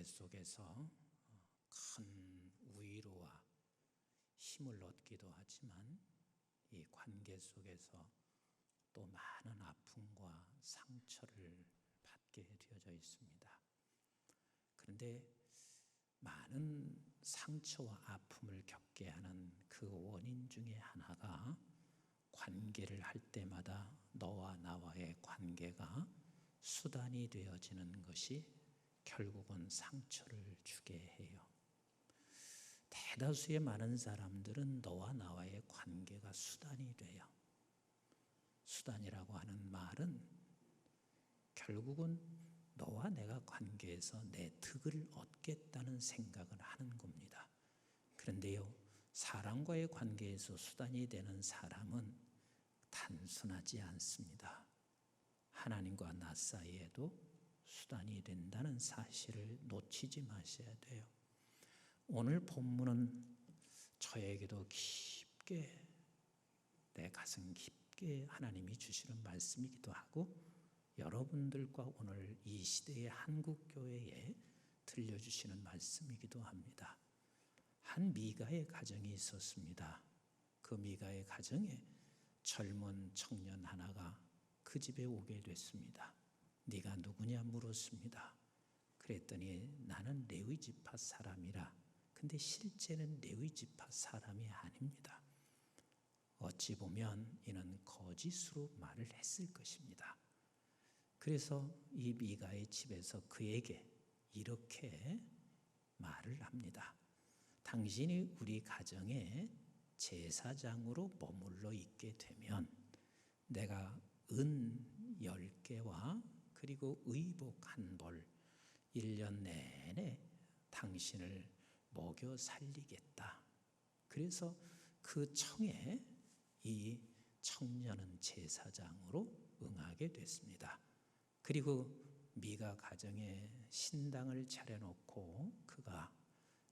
속에서 큰 위로와 힘을 얻기도 하지만 이 관계 속에서 또 많은 아픔과 상처를 받게 되어져 있습니다. 그런데 많은 상처와 아픔을 겪게 하는 그 원인 중에 하나가 관계를 할 때마다 너와 나와의 관계가 수단이 되어지는 것이 결국은 상처를 주게 해요. 대다수의 많은 사람들은 너와 나와의 관계가 수단이 돼요. 수단이라고 하는 말은 결국은 너와 내가 관계에서 내 득을 얻겠다는 생각을 하는 겁니다. 그런데요, 사람과의 관계에서 수단이 되는 사람은 단순하지 않습니다. 하나님과 나 사이에도 수단이 된다는 사실을 놓치지 마셔야 돼요. 오늘 본문은 저에게도 깊게, 내 가슴 깊게 하나님이 주시는 말씀이기도 하고 여러분들과 오늘 이 시대의 한국교회에 들려주시는 말씀이기도 합니다. 한 미가의 가정이 있었습니다. 그 미가의 가정에 젊은 청년 하나가 그 집에 오게 됐습니다. 네가 누구냐 물었습니다. 그랬더니 나는 레위 지파 사람이라. 근데 실제는 레위 지파 사람이 아닙니다. 어찌 보면 이는 거짓으로 말을 했을 것입니다. 그래서 이 미가의 집에서 그에게 이렇게 말을 합니다. 당신이 우리 가정에 제사장으로 머물러 있게 되면 내가 은 10개와 그리고 의복 1벌 1년 내내 당신을 먹여 살리겠다. 그래서 그 청에 이 청년은 제사장으로 응하게 됐습니다. 그리고 미가 가정에 신당을 차려놓고 그가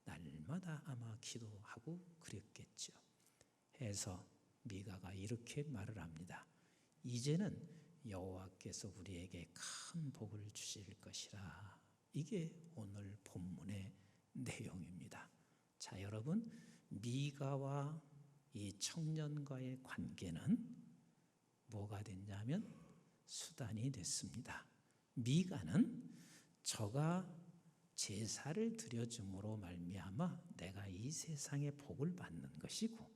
날마다 아마 기도하고 그랬겠죠. 해서 미가가 이렇게 말을 합니다. 이제는 여호와께서 우리에게 큰 복을 주실 것이라. 이게 오늘 본문의 내용입니다. 자, 여러분, 미가와 이 청년과의 관계는 뭐가 됐냐면 수단이 됐습니다. 미가는 저가 제사를 드려줌으로 말미암아 내가 이 세상에 복을 받는 것이고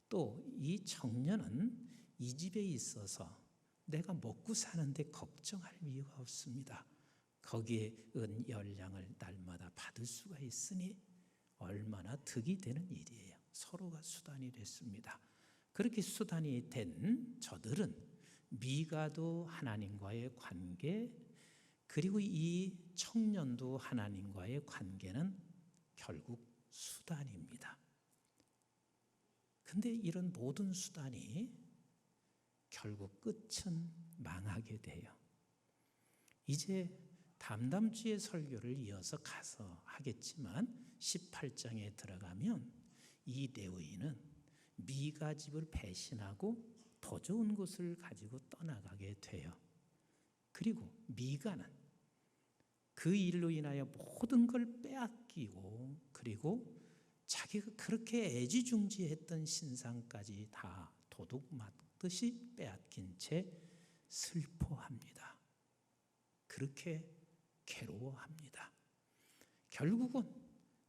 또 이 청년은 이 집에 있어서 내가 먹고 사는데 걱정할 이유가 없습니다. 거기에 은 10냥을 날마다 받을 수가 있으니 얼마나 득이 되는 일이에요. 서로가 수단이 됐습니다. 그렇게 수단이 된 저들은 미가도 하나님과의 관계 그리고 이 청년도 하나님과의 관계는 결국 수단입니다. 근데 이런 모든 수단이 결국 끝은 망하게 돼요. 이제 다음 주에 설교를 이어서 가서 하겠지만 18장에 들어가면 이 레위인은 미가 집을 배신하고 더 좋은 곳을 가지고 떠나가게 돼요. 그리고 미가는 그 일로 인하여 모든 걸 빼앗기고 그리고 자기가 그렇게 애지중지했던 신상까지 다 도둑 맞듯이 빼앗긴 채 슬퍼합니다. 그렇게 괴로워합니다. 결국은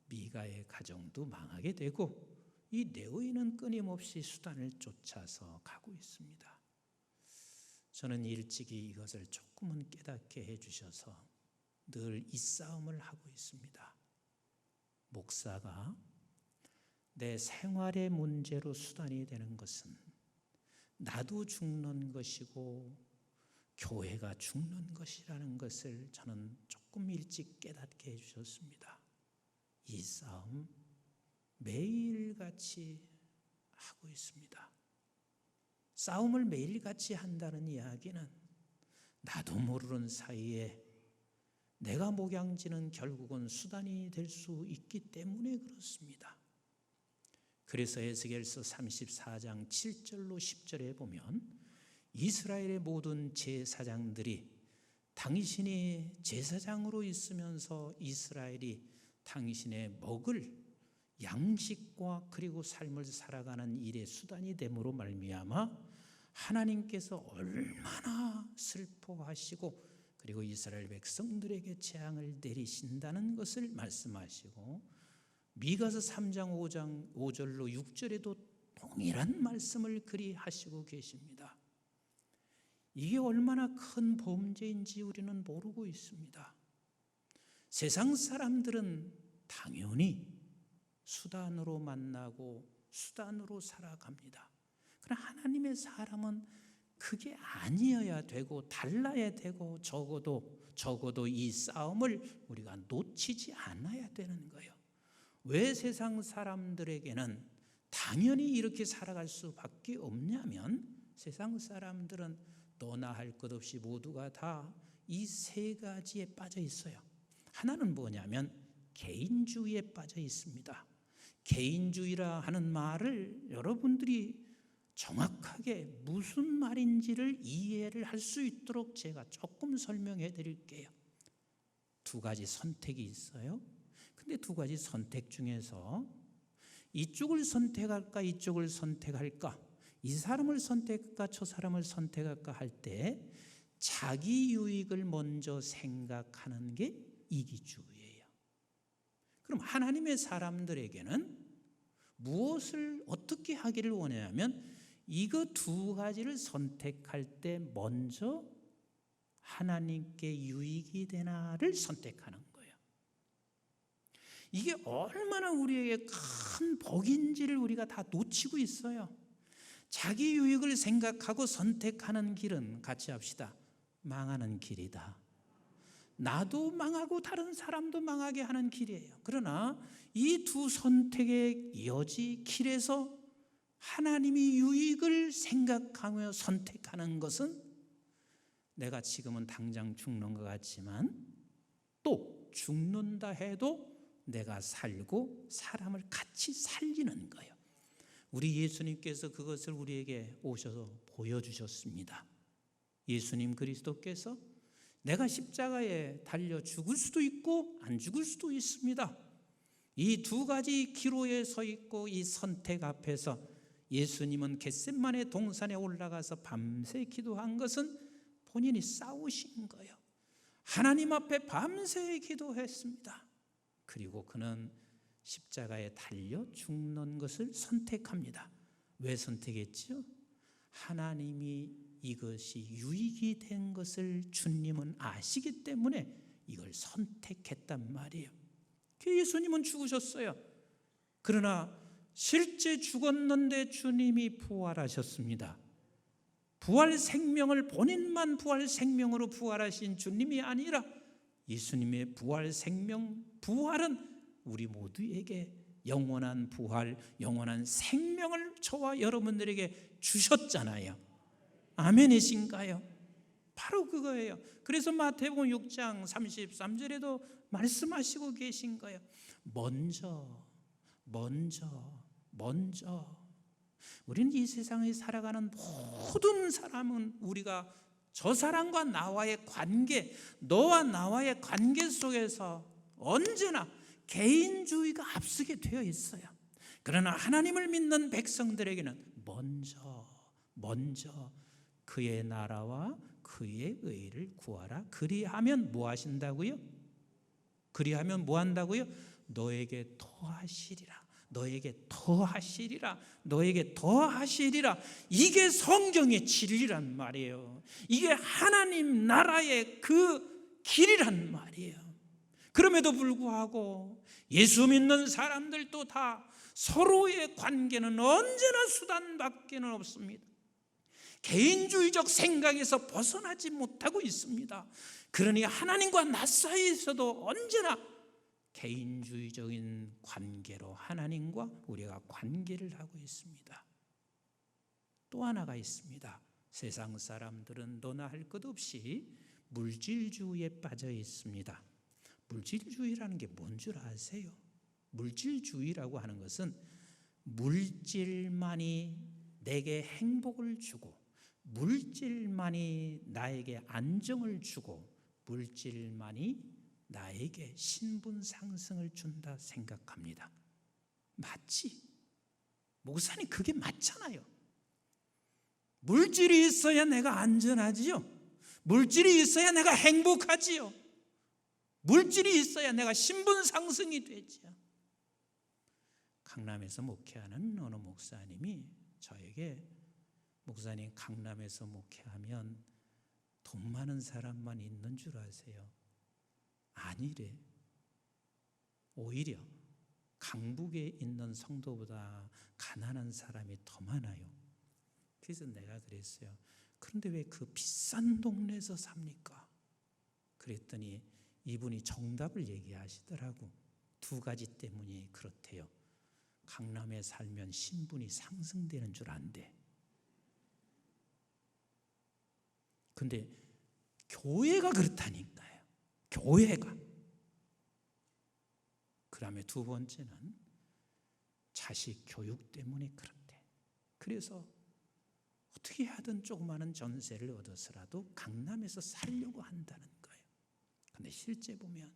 미가의 가정도 망하게 되고 이 레위인은 끊임없이 수단을 쫓아서 가고 있습니다. 저는 일찍이 이것을 조금은 깨닫게 해주셔서 늘 이 싸움을 하고 있습니다. 목사가 내 생활의 문제로 수단이 되는 것은 나도 죽는 것이고 교회가 죽는 것이라는 것을 저는 조금 일찍 깨닫게 해주셨습니다. 이 싸움 매일같이 하고 있습니다. 싸움을 매일같이 한다는 이야기는 나도 모르는 사이에 내가 목양지는 결국은 수단이 될 수 있기 때문에 그렇습니다. 그래서 에스겔서 34장 7절로 10절에 보면 이스라엘의 모든 제사장들이 당신이 제사장으로 있으면서 이스라엘이 당신의 먹을 양식과 그리고 삶을 살아가는 일의 수단이 됨으로 말미암아 하나님께서 얼마나 슬퍼하시고 그리고 이스라엘 백성들에게 재앙을 내리신다는 것을 말씀하시고 미가서 3장 5절로 6절에도 동일한 말씀을 그리 하시고 계십니다. 이게 얼마나 큰 범죄인지 우리는 모르고 있습니다. 세상 사람들은 당연히 수단으로 만나고 수단으로 살아갑니다. 그러나 하나님의 사람은 그게 아니어야 되고 달라야 되고 적어도 이 싸움을 우리가 놓치지 않아야 되는 거예요. 왜 세상 사람들에게는 당연히 이렇게 살아갈 수밖에 없냐면 세상 사람들은 너나 할 것 없이 모두가 다 이 세 가지에 빠져 있어요. 하나는 뭐냐면 개인주의에 빠져 있습니다. 개인주의라 하는 말을 여러분들이 정확하게 무슨 말인지를 이해를 할 수 있도록 제가 조금 설명해 드릴게요. 두 가지 선택이 있어요. 근데 두 가지 선택 중에서 이쪽을 선택할까 이쪽을 선택할까, 이 사람을 선택할까 저 사람을 선택할까 할 때 자기 유익을 먼저 생각하는 게 이기주의예요. 그럼 하나님의 사람들에게는 무엇을 어떻게 하기를 원하냐면 이거 두 가지를 선택할 때 먼저 하나님께 유익이 되나를 선택하는 거예요. 이게 얼마나 우리에게 큰 복인지를 우리가 다 놓치고 있어요. 자기 유익을 생각하고 선택하는 길은 같이 합시다. 망하는 길이다. 나도 망하고 다른 사람도 망하게 하는 길이에요. 그러나 이 두 선택의 여지 길에서 하나님이 유익을 생각하며 선택하는 것은 내가 지금은 당장 죽는 것 같지만 또 죽는다 해도 내가 살고 사람을 같이 살리는 거예요. 우리 예수님께서 그것을 우리에게 오셔서 보여주셨습니다. 예수님 그리스도께서 내가 십자가에 달려 죽을 수도 있고 안 죽을 수도 있습니다. 이 두 가지 기로에 서 있고 이 선택 앞에서 예수님은 겟세마네 동산에 올라가서 밤새 기도한 것은 본인이 싸우신 거예요. 하나님 앞에 밤새 기도했습니다. 그리고 그는 십자가에 달려 죽는 것을 선택합니다. 왜 선택했죠? 하나님이 이것이 유익이 된 것을 주님은 아시기 때문에 이걸 선택했단 말이에요. 예수님은 죽으셨어요. 그러나 실제 죽었는데 주님이 부활하셨습니다. 부활 생명을 본인만 부활 생명으로 부활하신 주님이 아니라 예수님의 부활 생명, 부활은 우리 모두에게 영원한 부활, 영원한 생명을 저와 여러분들에게 주셨잖아요. 아멘이신가요? 바로 그거예요. 그래서 마태복음 6장 33절에도 말씀하시고 계신 거예요. 먼저 우리는 이 세상에 살아가는 모든 사람은 우리가 저 사람과 나와의 관계, 너와 나와의 관계 속에서 언제나 개인주의가 앞서게 되어 있어요. 그러나 하나님을 믿는 백성들에게는 먼저 그의 나라와 그의 의를 구하라. 그리하면 뭐 하신다고요? 그리하면 뭐 한다고요? 너에게 더하시리라. 너에게 더하시리라. 너에게 더하시리라. 이게 성경의 진리란 말이에요. 이게 하나님 나라의 그 길이란 말이에요. 그럼에도 불구하고 예수 믿는 사람들도 다 서로의 관계는 언제나 수단밖에는 없습니다. 개인주의적 생각에서 벗어나지 못하고 있습니다. 그러니 하나님과 나 사이에서도 언제나 개인주의적인 관계로 하나님과 우리가 관계를 하고 있습니다. 또 하나가 있습니다. 세상 사람들은 너나 할 것 없이 물질주의에 빠져 있습니다. 물질주의라는 게 뭔 줄 아세요? 물질주의라고 하는 것은 물질만이 내게 행복을 주고 물질만이 나에게 안정을 주고 물질만이 나에게 신분 상승을 준다 생각합니다. 맞지? 목사님, 그게 맞잖아요. 물질이 있어야 내가 안전하지요. 물질이 있어야 내가 행복하지요. 물질이 있어야 내가 신분 상승이 되지요. 강남에서 목회하는 어느 목사님이 저에게, 목사님, 강남에서 목회하면 돈 많은 사람만 있는 줄 아세요? 아니래. 오히려 강북에 있는 성도보다 가난한 사람이 더 많아요. 그래서 내가 그랬어요. 그런데 왜 그 비싼 동네에서 삽니까? 그랬더니 이분이 정답을 얘기하시더라고. 두 가지 때문이 그렇대요. 강남에 살면 신분이 상승되는 줄 안대. 근데 교회가 그렇다니까요. 교회가. 그 다음에 두 번째는 자식 교육 때문에 그렇대. 그래서 어떻게 하든 조그마한 전세를 얻어서라도 강남에서 살려고 한다는 거예요. 근데 실제 보면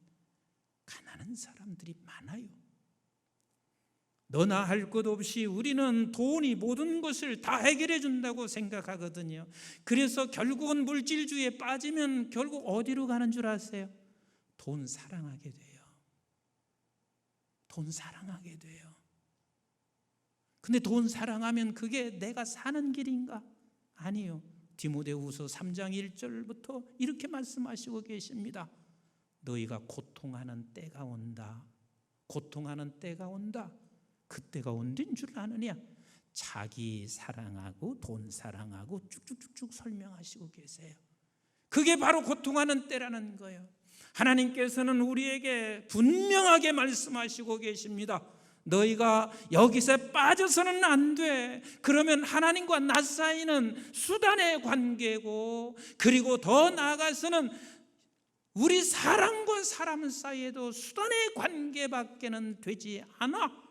가난한 사람들이 많아요. 너나 할 것 없이 우리는 돈이 모든 것을 다 해결해 준다고 생각하거든요. 그래서 결국은 물질주의에 빠지면 결국 어디로 가는 줄 아세요? 돈 사랑하게 돼요. 돈 사랑하게 돼요. 근데 돈 사랑하면 그게 내가 사는 길인가? 아니요. 디모데후서 3장 1절부터 이렇게 말씀하시고 계십니다. 너희가 고통하는 때가 온다. 고통하는 때가 온다. 그때가 언제인 줄 아느냐? 자기 사랑하고 돈 사랑하고 쭉쭉쭉쭉 설명하시고 계세요. 그게 바로 고통하는 때라는 거예요. 하나님께서는 우리에게 분명하게 말씀하시고 계십니다. 너희가 여기서 빠져서는 안 돼. 그러면 하나님과 나 사이는 수단의 관계고, 그리고 더 나아가서는 우리 사람과 사람 사이에도 수단의 관계밖에는 되지 않아.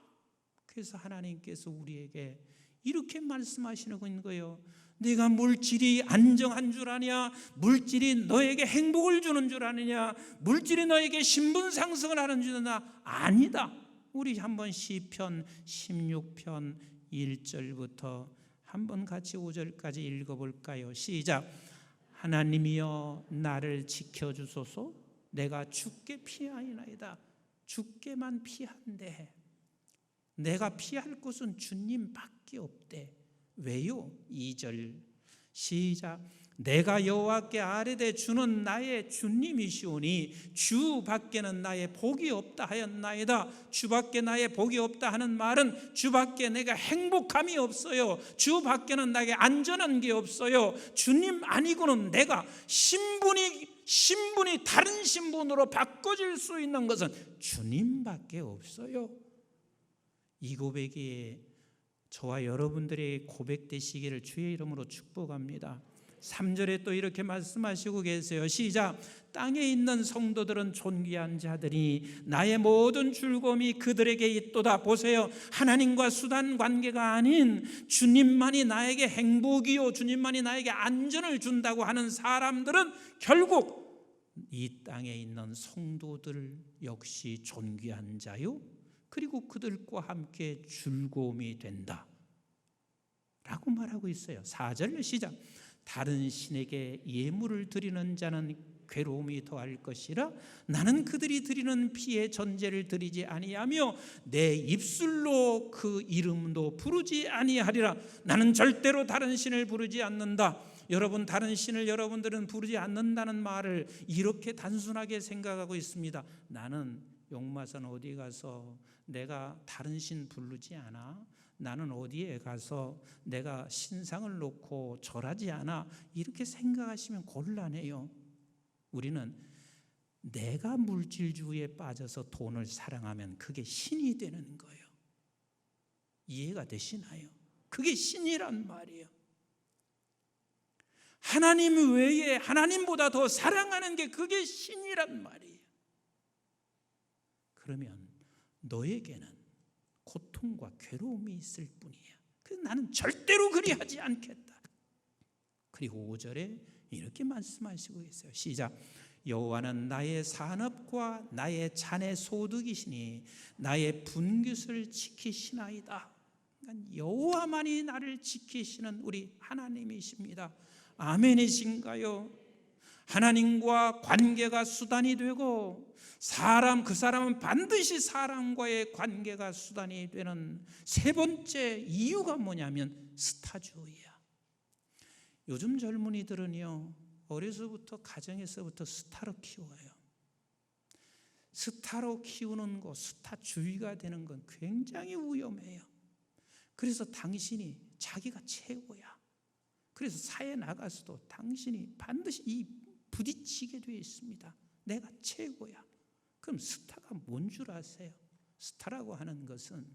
그래서 하나님께서 우리에게 이렇게 말씀하시는 거예요. 네가 물질이 안정한 줄 아냐? 물질이 너에게 행복을 주는 줄 아느냐? 물질이 너에게 신분 상승을 하는 줄 아냐? 아니다. 우리 한번 시편 16편 1절부터 한번 같이 5절까지 읽어볼까요? 시작. 하나님이여 나를 지켜주소서. 내가 주께 피하이나이다. 주께만 피한대. 내가 피할 곳은 주님밖에 없대. 왜요? 2절 시작. 내가 여호와께 아뢰되 주는 나의 주님이시오니 주 밖에는 나의 복이 없다 하였나이다. 주 밖에 나의 복이 없다 하는 말은 주 밖에 내가 행복함이 없어요. 주 밖에는 나에게 안전한 게 없어요. 주님 아니고는 내가 신분이 다른 신분으로 바꿔질 수 있는 것은 주님밖에 없어요. 이 고백이 저와 여러분들의 고백되시기를 주의 이름으로 축복합니다. 3절에 또 이렇게 말씀하시고 계세요. 시작. 땅에 있는 성도들은 존귀한 자들이 나의 모든 즐거움이 그들에게 있도다. 보세요. 하나님과 수단 관계가 아닌 주님만이 나에게 행복이요 주님만이 나에게 안전을 준다고 하는 사람들은 결국 이 땅에 있는 성도들 역시 존귀한 자요, 그리고 그들과 함께 즐거움이 된다 라고 말하고 있어요. 4절 시작. 다른 신에게 예물을 드리는 자는 괴로움이 더할 것이라. 나는 그들이 드리는 피의 전제를 드리지 아니하며 내 입술로 그 이름도 부르지 아니하리라. 나는 절대로 다른 신을 부르지 않는다. 여러분, 다른 신을 여러분들은 부르지 않는다는 말을 이렇게 단순하게 생각하고 있습니다. 나는 용마산 어디 가서 내가 다른 신 부르지 않아. 나는 어디에 가서 내가 신상을 놓고 절하지 않아. 이렇게 생각하시면 곤란해요. 우리는 내가 물질주의에 빠져서 돈을 사랑하면 그게 신이 되는 거예요. 이해가 되시나요? 그게 신이란 말이에요. 하나님 외에 하나님보다 더 사랑하는 게 그게 신이란 말이에요. 그러면 너에게는 고통과 괴로움이 있을 뿐이야. 그래서 나는 절대로 그리하지 않겠다. 그리고 5절에 이렇게 말씀하시고 있어요. 시작. 여호와는 나의 산업과 나의 자네 소득이시니 나의 분깃을 지키시나이다. 그러니까 여호와만이 나를 지키시는 우리 하나님이십니다. 아멘이신가요? 하나님과 관계가 수단이 되고 그 사람은 반드시 사람과의 관계가 수단이 되는 세 번째 이유가 뭐냐면 스타주의야. 요즘 젊은이들은요, 어려서부터 가정에서부터 스타로 키워요. 스타로 키우는 거, 스타주의가 되는 건 굉장히 위험해요. 그래서 당신이 자기가 최고야. 그래서 사회에 나가서도 당신이 반드시 부딪히게 되어 있습니다. 내가 최고야. 그럼 스타가 뭔 줄 아세요? 스타라고 하는 것은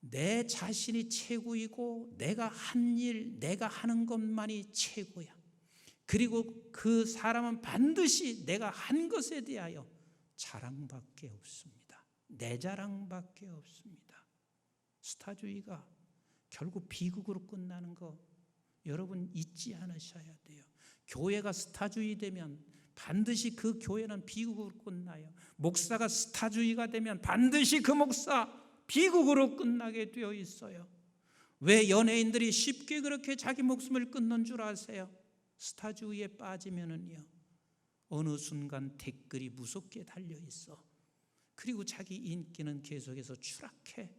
내 자신이 최고이고 내가 한 일, 내가 하는 것만이 최고야. 그리고 그 사람은 반드시 내가 한 것에 대하여 자랑밖에 없습니다. 내 자랑밖에 없습니다. 스타주의가 결국 비극으로 끝나는 거 여러분 잊지 않으셔야 돼요. 교회가 스타주의 되면 반드시 그 교회는 비극으로 끝나요. 목사가 스타주의가 되면 반드시 그 목사 비극으로 끝나게 되어 있어요. 왜 연예인들이 쉽게 그렇게 자기 목숨을 끊는 줄 아세요? 스타주의에 빠지면은요, 어느 순간 댓글이 무섭게 달려 있어. 그리고 자기 인기는 계속해서 추락해.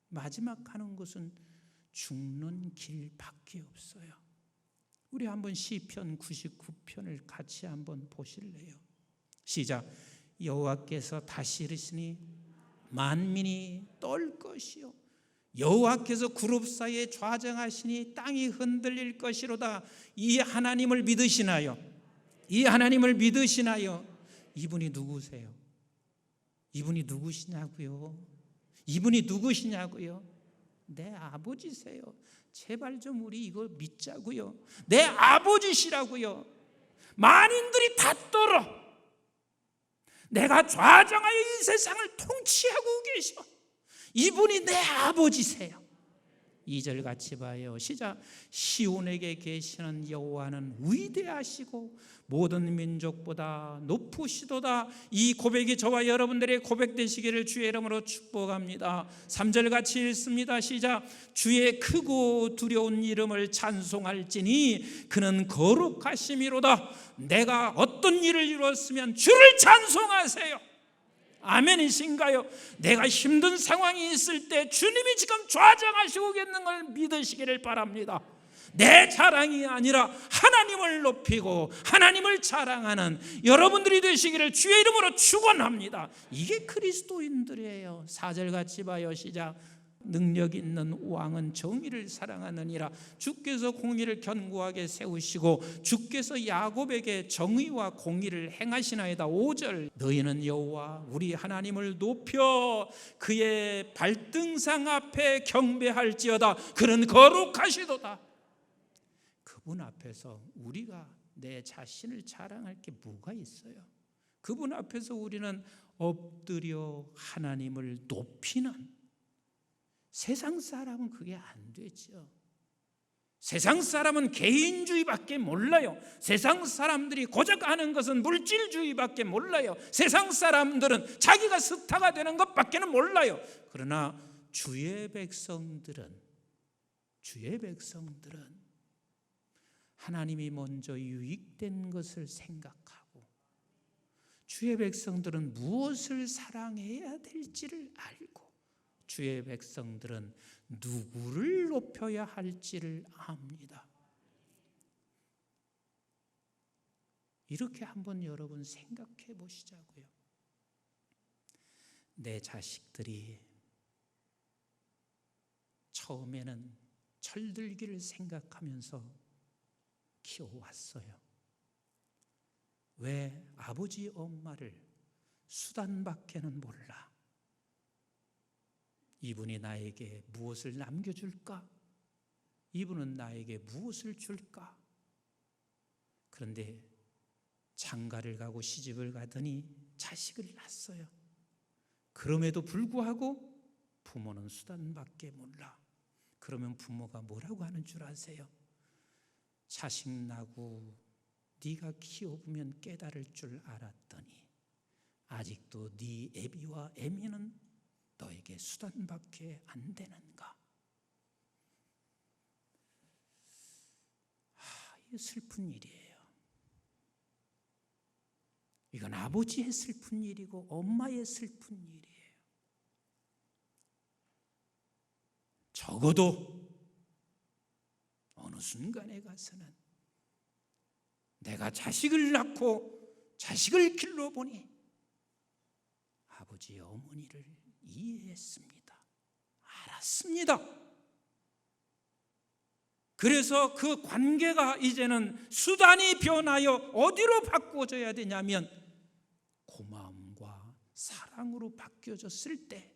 마지막 가는 곳은 죽는 길밖에 없어요. 우리 한번 시편 99편을 같이 한번 보실래요? 시작. 여호와께서 다시 이르시니 만민이 떨 것이요 여호와께서 그룹 사이에 좌정하시니 땅이 흔들릴 것이로다. 이 하나님을 믿으시나요? 이 하나님을 믿으시나요? 이분이 누구세요? 이분이 누구시냐고요? 이분이 누구시냐고요? 내 아버지세요. 제발 좀 우리 이거 믿자고요. 내 아버지시라고요. 만인들이 다 떨어. 내가 좌정하여 이 세상을 통치하고 계셔. 이분이 내 아버지세요. 2절 같이 봐요. 시작. 시온에게 계시는 여호와는 위대하시고 모든 민족보다 높으시도다. 이 고백이 저와 여러분들의 고백 되시기를 주의 이름으로 축복합니다. 3절 같이 읽습니다. 시작. 주의 크고 두려운 이름을 찬송할지니 그는 거룩하심이로다. 내가 어떤 일을 이루었으면 주를 찬송하세요. 아멘이신가요? 내가 힘든 상황이 있을 때 주님이 지금 좌정하시고 계는 걸 믿으시기를 바랍니다. 내 자랑이 아니라 하나님을 높이고 하나님을 자랑하는 여러분들이 되시기를 주의 이름으로 축원합니다. 이게 그리스도인들이에요. 4절 같이 봐요. 시작. 능력 있는 왕은 정의를 사랑하느니라. 주께서 공의를 견고하게 세우시고 주께서 야곱에게 정의와 공의를 행하시나이다. 5절. 너희는 여호와 우리 하나님을 높여 그의 발등상 앞에 경배할지어다. 그는 거룩하시도다. 그분 앞에서 우리가 내 자신을 자랑할 게 뭐가 있어요? 그분 앞에서 우리는 엎드려 하나님을 높이는, 세상 사람은 그게 안 되죠. 세상 사람은 개인주의밖에 몰라요. 세상 사람들이 고작 아는 것은 물질주의밖에 몰라요. 세상 사람들은 자기가 스타가 되는 것밖에는 몰라요. 그러나 주의 백성들은 하나님이 먼저 유익된 것을 생각하고 주의 백성들은 무엇을 사랑해야 될지를 알고 주의 백성들은 누구를 높여야 할지를 압니다. 이렇게 한번 여러분 생각해 보시자고요. 내 자식들이 처음에는 철들기를 생각하면서 키워왔어요. 왜 아버지 엄마를 수단밖에는 몰라. 이분이 나에게 무엇을 남겨줄까? 이분은 나에게 무엇을 줄까? 그런데 장가를 가고 시집을 가더니 자식을 낳았어요. 그럼에도 불구하고 부모는 수단밖에 몰라. 그러면 부모가 뭐라고 하는 줄 아세요? 자식 나고 네가 키워보면 깨달을 줄 알았더니 아직도 네 애비와 애미는 너에게 수단밖에 안 되는가? 이게 슬픈 일이에요. 이건 아버지의 슬픈 일이고 엄마의 슬픈 일이에요. 적어도 어느 순간에 가서는 내가 자식을 낳고 자식을 길러보니 아버지 어머니를 이해했습니다. 알았습니다. 그래서 그 관계가 이제는 수단이 변하여 어디로 바꿔져야 되냐면 고마움과 사랑으로 바뀌어졌을 때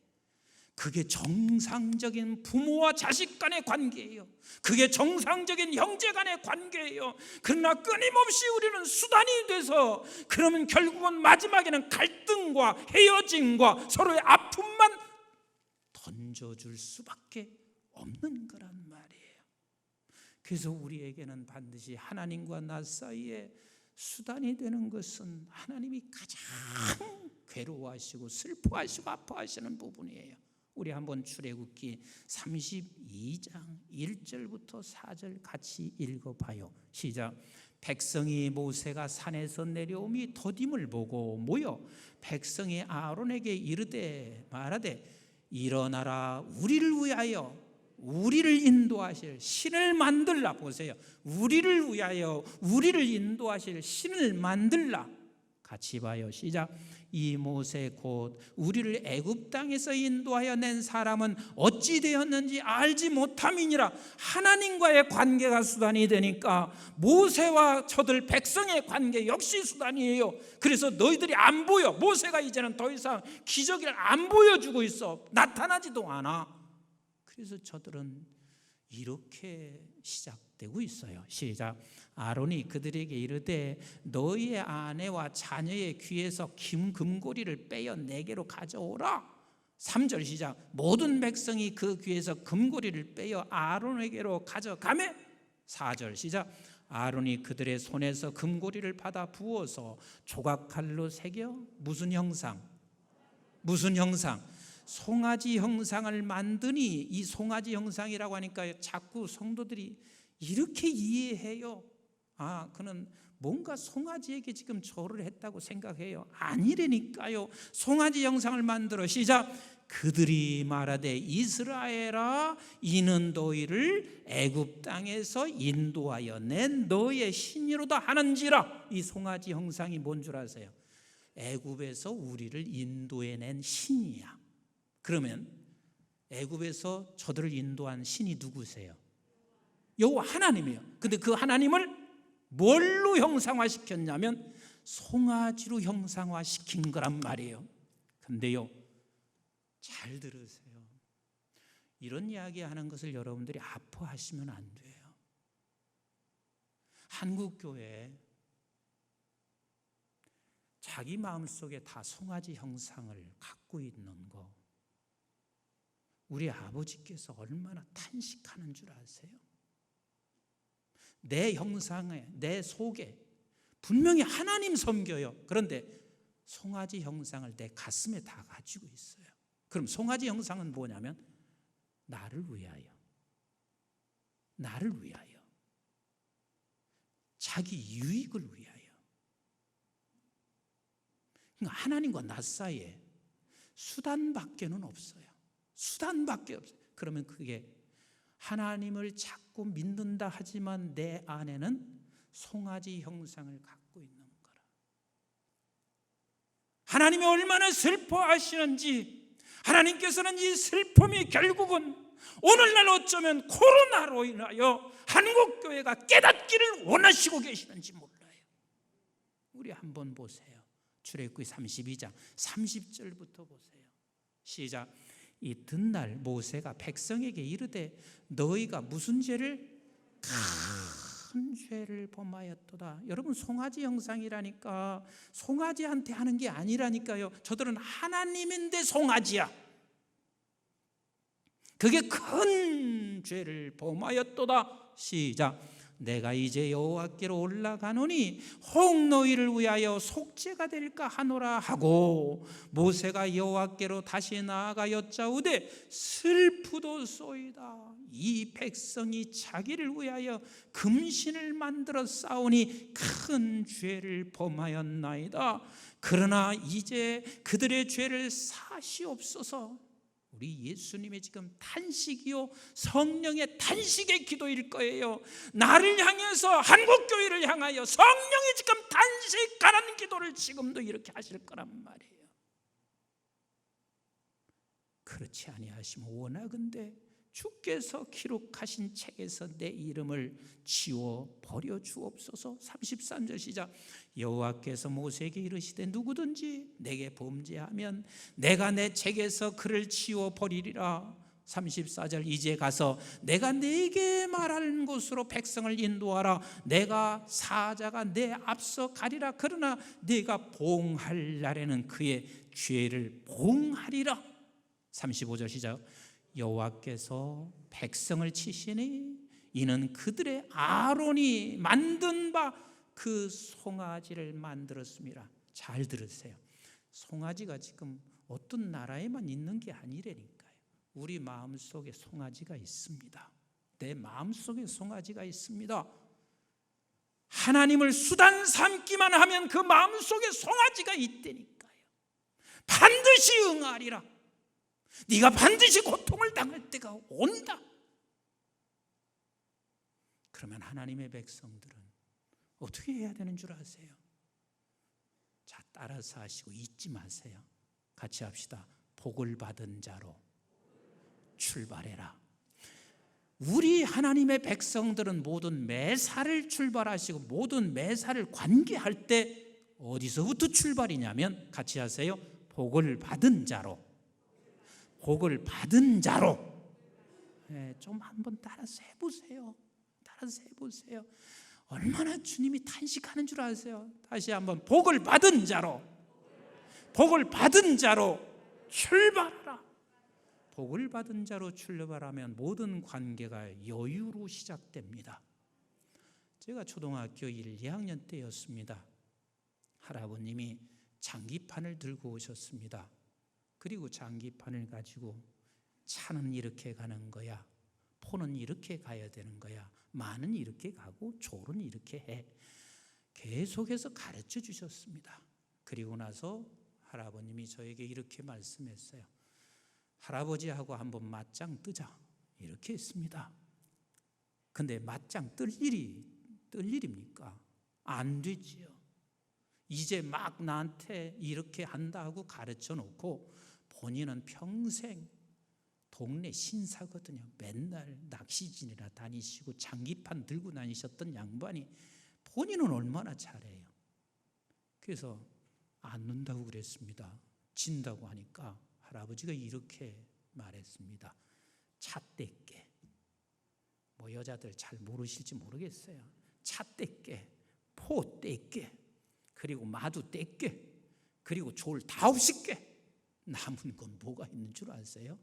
그게 정상적인 부모와 자식 간의 관계예요. 그게 정상적인 형제 간의 관계예요. 그러나 끊임없이 우리는 수단이 돼서 그러면 결국은 마지막에는 갈등과 헤어짐과 서로의 아픔만 던져줄 수밖에 없는 거란 말이에요. 그래서 우리에게는 반드시 하나님과 나 사이에 수단이 되는 것은 하나님이 가장 괴로워하시고 슬퍼하시고 아파하시는 부분이에요. 우리 한번 출애굽기 32장 1절부터 4절 같이 읽어봐요. 시작. 백성이 모세가 산에서 내려오미 더딤을 보고 모여 백성이 아론에게 이르되 말하되 일어나라 우리를 위하여 우리를 인도하실 신을 만들라. 보세요. 우리를 위하여 우리를 인도하실 신을 만들라. 같이 봐요. 시작. 이 모세 곧 우리를 애굽 땅에서 인도하여 낸 사람은 어찌 되었는지 알지 못함이니라. 하나님과의 관계가 수단이 되니까 모세와 저들 백성의 관계 역시 수단이에요. 그래서 너희들이 안 보여. 모세가 이제는 더 이상 기적을 안 보여주고 있어. 나타나지도 않아. 그래서 저들은 이렇게 시작되고 있어요. 시작. 아론이 그들에게 이르되 너희의 아내와 자녀의 귀에서 금고리를 빼어 내게로 가져오라. 3절 시작. 모든 백성이 그 귀에서 금고리를 빼어 아론에게로 가져가매. 4절 시작. 아론이 그들의 손에서 금고리를 받아 부어서 조각칼로 새겨 무슨 형상? 무슨 형상? 송아지 형상을 만드니. 이 송아지 형상이라고 하니까 자꾸 성도들이 이렇게 이해해요. 그는 뭔가 송아지에게 지금 절을 했다고 생각해요. 아니라니까요. 송아지 형상을 만들어. 시작. 그들이 말하되 이스라엘아 이는 너희를 애굽 땅에서 인도하여 낸 너의 신이로다 하는지라. 이 송아지 형상이 뭔 줄 아세요? 애굽에서 우리를 인도해낸 신이야. 그러면 애굽에서 저들을 인도한 신이 누구세요? 여호와 하나님이에요. 근데 그 하나님을 뭘로 형상화시켰냐면 송아지로 형상화시킨 거란 말이에요. 근데요, 잘 들으세요. 이런 이야기하는 것을 여러분들이 아파하시면 안 돼요. 한국교회 자기 마음속에 다 송아지 형상을 갖고 있는 거, 우리 아버지께서 얼마나 탄식하는 줄 아세요? 내 형상에, 내 속에 분명히 하나님 섬겨요. 그런데 송아지 형상을 내 가슴에 다 가지고 있어요. 그럼 송아지 형상은 뭐냐면 나를 위하여, 나를 위하여, 자기 유익을 위하여. 그러니까 하나님과 나 사이에 수단밖에는 없어요. 수단밖에 없어요. 그러면 그게 하나님을 자꾸 믿는다 하지만 내 안에는 송아지 형상을 갖고 있는 거라. 하나님이 얼마나 슬퍼하시는지, 하나님께서는 이 슬픔이 결국은 오늘날 어쩌면 코로나로 인하여 한국교회가 깨닫기를 원하시고 계시는지 몰라요. 우리 한번 보세요. 출애굽기 32장 30절부터 보세요. 시작. 이튿날 모세가 백성에게 이르되 너희가 무슨 죄를? 큰 죄를 범하였도다. 여러분, 송아지 형상이라니까 송아지한테 하는 게 아니라니까요. 저들은 하나님인데 송아지야. 그게 큰 죄를 범하였도다. 시작. 내가 이제 여호와께로 올라가노니 혹 너희를 위하여 속죄가 될까 하노라 하고, 모세가 여호와께로 다시 나아가 여짜오되 슬프도소이다. 이 백성이 자기를 위하여 금신을 만들어 싸우니 큰 죄를 범하였나이다. 그러나 이제 그들의 죄를 사시옵소서. 우리 예수님의 지금 탄식이요, 성령의 탄식의 기도일 거예요. 나를 향해서, 한국교회를 향하여 성령이 지금 탄식하는 기도를 지금도 이렇게 하실 거란 말이에요. 그렇지 아니하시면 원하건대 주께서 기록하신 책에서 내 이름을 지워버려 주옵소서. 33절 시작. 여호와께서 모세에게 이르시되 누구든지 내게 범죄하면 내가 내 책에서 그를 지워버리리라. 34절. 이제 가서 내가 네게 말하는 곳으로 백성을 인도하라. 내가 사자가 내 앞서 가리라. 그러나 네가 봉할 날에는 그의 죄를 봉하리라. 35절 시작. 여호와께서 백성을 치시니 이는 그들의 아론이 만든 바 그 송아지를 만들었습니다. 잘 들으세요. 송아지가 지금 어떤 나라에만 있는 게 아니라니까요. 우리 마음속에 송아지가 있습니다. 내 마음속에 송아지가 있습니다. 하나님을 수단 삼기만 하면 그 마음속에 송아지가 있다니까요. 반드시 응하리라. 네가 반드시 고통을 당할 때가 온다. 그러면 하나님의 백성들은 어떻게 해야 되는 줄 아세요? 자, 따라서 하시고 잊지 마세요. 같이 합시다. 복을 받은 자로 출발해라. 우리 하나님의 백성들은 모든 매사를 출발하시고 모든 매사를 관계할 때 어디서부터 출발이냐면, 같이 하세요. 복을 받은 자로. 복을 받은 자로. 좀 한번 따라서 해보세요. 따라서 해보세요. 얼마나 주님이 탄식하는 줄 아세요? 다시 한번. 복을 받은 자로, 복을 받은 자로 출발하라. 복을 받은 자로 출발하면 모든 관계가 여유로 시작됩니다. 제가 초등학교 1, 2학년 때였습니다. 할아버님이 장기판을 들고 오셨습니다. 그리고 장기판을 가지고 차는 이렇게 가는 거야, 포는 이렇게 가야 되는 거야, 마는 이렇게 가고 졸은 이렇게 해. 계속해서 가르쳐 주셨습니다. 그리고 나서 할아버님이 저에게 이렇게 말씀했어요. 할아버지하고 한번 맞짱 뜨자, 이렇게 했습니다. 근데 맞짱 뜰 일입니까? 안 되지요. 이제 막 나한테 이렇게 한다고 가르쳐 놓고 본인은 평생 동네 신사거든요. 맨날 낚시진이나 다니시고 장기판 들고 다니셨던 양반이 본인은 얼마나 잘해요. 그래서 안 논다고 그랬습니다. 진다고 하니까 할아버지가 이렇게 말했습니다. 차 떼게. 뭐 여자들 잘 모르실지 모르겠어요. 차 떼게, 포 떼게, 그리고 마두 떼게, 그리고 졸 5개. 남은 건 뭐가 있는 줄 아세요?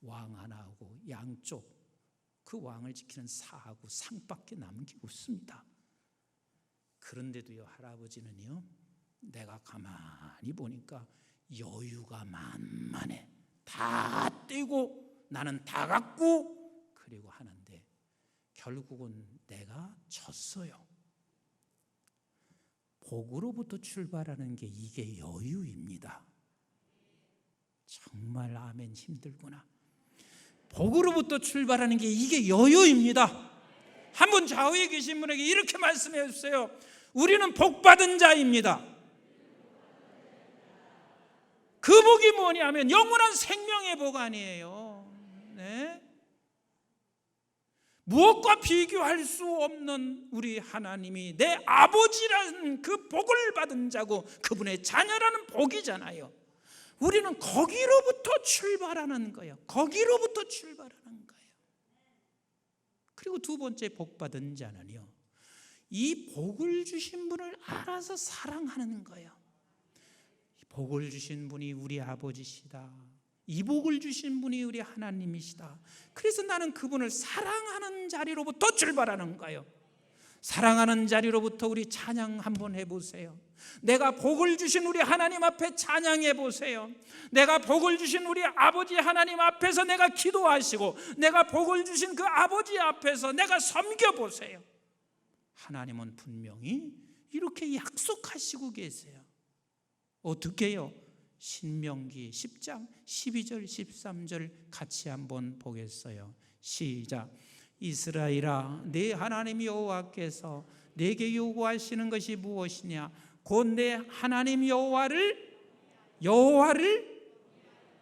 왕 하나하고 양쪽 그 왕을 지키는 사하고 상밖에 남은 게 없습니다. 그런데도요, 할아버지는요, 내가 가만히 보니까 여유가 만만해. 다 떼고 나는 다 갖고 그리고 하는데 결국은 내가 졌어요. 복으로부터 출발하는 게 이게 여유입니다. 정말 아멘, 힘들구나. 복으로부터 출발하는 게 이게 여유입니다. 한번 좌우에 계신 분에게 이렇게 말씀해 주세요. 우리는 복받은 자입니다. 그 복이 뭐냐면 영원한 생명의 복 아니에요. 네? 무엇과 비교할 수 없는 우리 하나님이 내 아버지라는 그 복을 받은 자고 그분의 자녀라는 복이잖아요. 우리는 거기로부터 출발하는 거예요. 거기로부터 출발하는 거예요. 그리고 두 번째, 복받은 자는요, 이 복을 주신 분을 알아서 사랑하는 거예요. 복을 주신 분이 우리 아버지시다. 이 복을 주신 분이 우리 하나님이시다. 그래서 나는 그분을 사랑하는 자리로부터 출발하는 거예요. 사랑하는 자리로부터 우리 찬양 한번 해보세요. 내가 복을 주신 우리 하나님 앞에 찬양해 보세요. 내가 복을 주신 우리 아버지 하나님 앞에서 내가 기도하시고 내가 복을 주신 그 아버지 앞에서 내가 섬겨보세요. 하나님은 분명히 이렇게 약속하시고 계세요. 어떻게요? 신명기 10장 12절 13절 같이 한번 보겠어요. 시작. 이스라엘아, 내 하나님 여호와께서 내게 요구하시는 것이 무엇이냐? 곧 내 하나님 여호와를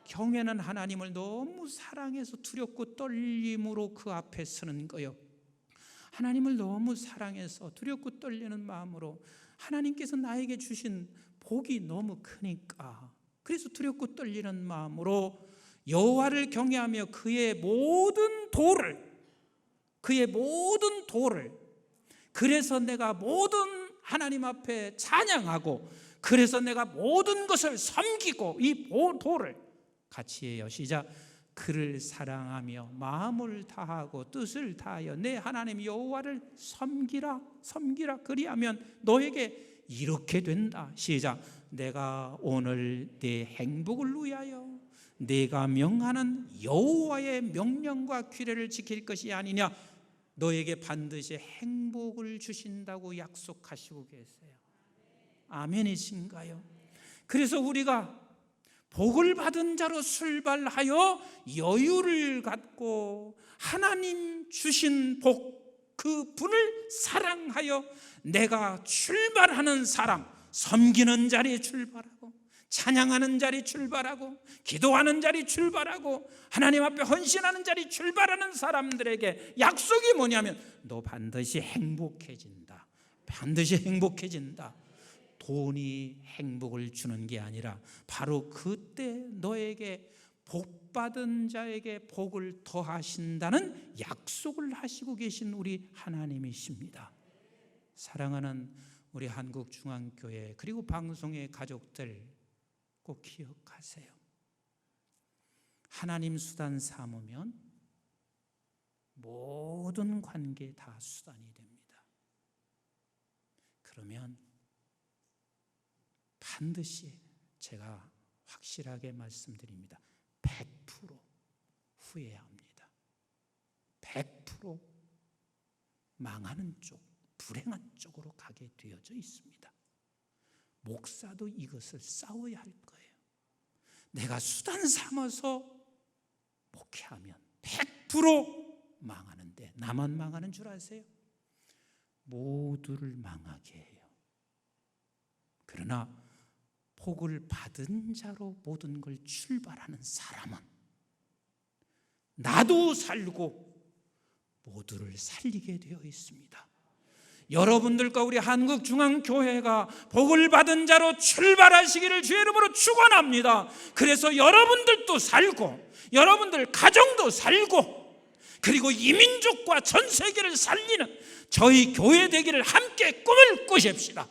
경외하는 하나님을 너무 사랑해서 두렵고 떨림으로 그 앞에 서는 거예요. 하나님을 너무 사랑해서 두렵고 떨리는 마음으로 하나님께서 나에게 주신 복이 너무 크니까 그래서 두렵고 떨리는 마음으로 여호와를 경외하며 그의 모든 도를 그래서 내가 모든 하나님 앞에 찬양하고 그래서 내가 모든 것을 섬기고 이 도를 같이 해요. 시작. 그를 사랑하며 마음을 다하고 뜻을 다하여 내 하나님 여호와를 섬기라 그리하면 너에게 이렇게 된다. 시작. 내가 오늘 내 행복을 위하여 내가 명하는 여호와의 명령과 규례를 지킬 것이 아니냐. 너에게 반드시 행복을 주신다고 약속하시고 계세요. 아멘이신가요? 그래서 우리가 복을 받은 자로 출발하여 여유를 갖고 하나님 주신 복 그 분을 사랑하여 내가 출발하는 사람, 섬기는 자리에 출발하고 찬양하는 자리 출발하고 기도하는 자리 출발하고 하나님 앞에 헌신하는 자리 출발하는 사람들에게 약속이 뭐냐면 너 반드시 행복해진다. 반드시 행복해진다. 돈이 행복을 주는 게 아니라 바로 그때 너에게 복받은 자에게 복을 더하신다는 약속을 하시고 계신 우리 하나님이십니다. 사랑하는 우리 한국중앙교회 그리고 방송의 가족들 꼭 기억하세요. 하나님 수단 삼으면 모든 관계 다 수단이 됩니다. 그러면 반드시 제가 확실하게 말씀드립니다. 100% 후회합니다. 100% 망하는 쪽, 불행한 쪽으로 가게 되어져 있습니다. 목사도 이것을 싸워야 할 거예요. 내가 수단 삼아서 목회하면 100% 망하는데 나만 망하는 줄 아세요? 모두를 망하게 해요. 그러나 복을 받은 자로 모든 걸 출발하는 사람은 나도 살고 모두를 살리게 되어 있습니다. 여러분들과 우리 한국중앙교회가 복을 받은 자로 출발하시기를 주의 이름으로 축원합니다. 그래서 여러분들도 살고 여러분들 가정도 살고 그리고 이민족과 전 세계를 살리는 저희 교회 되기를 함께 꿈을 꾸십시다.